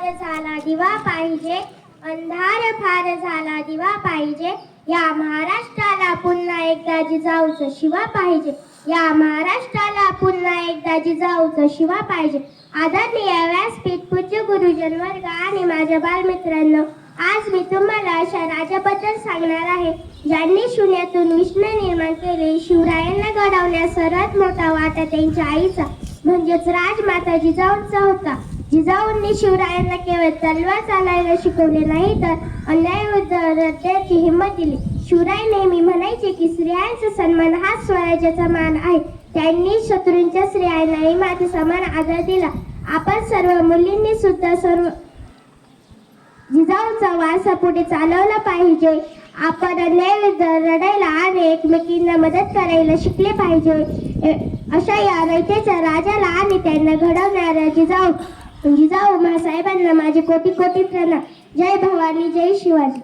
फार झाला दिवा पाहिजे, अंधार फार झाला दिवा पाहिजे. या महाराष्ट्राला पुन्हा एकदा जिजाऊचा शिवा पाहिजे. या महाराष्ट्राला पुन्हा एकदा जिजाऊचा शिवा पाहिजे. आदरणीय व्यासपीठ, पूज्य गुरुजन वर्ग आणि माझ्या बालमित्रांनो, आज मी तुम्हाला अशा राजाबद्दल सांगणार आहे ज्यांनी शून्यातून विश्व निर्माण केले. शिवरायांना घडवण्यास सर्वात मोठा वाटा त्यांच्या आईचा म्हणजेच राजमाता जिजाऊंचा होता. जिजाऊंनी शिवरायांना केवळ तलवार चालवायला शिकवले नाही तर अन्यायाविरुद्ध लढण्याची हिंमत दिली. शिवराय नेहमी म्हणायचे की स्त्रियांचा सन्मान हा स्वराज्याचा मान आहे. त्यांनी शत्रूंच्या स्त्रियांनाही माते समान आदर दिला. आपण सर्व मुलींनी सुद्धा सर्व जिजाऊचा वारसा पुढे चालवला पाहिजे. आपण अन्यायाविरुद्ध लढायला आणि एकमेकींना मदत करायला शिकले पाहिजे. अशा या रयतेच्या राजाला आणि त्यांना घडवणाऱ्या जिजाऊ मासाहेबांना माझे कोटी कोटी प्रणाम. जय भवानी, जय शिवाजी.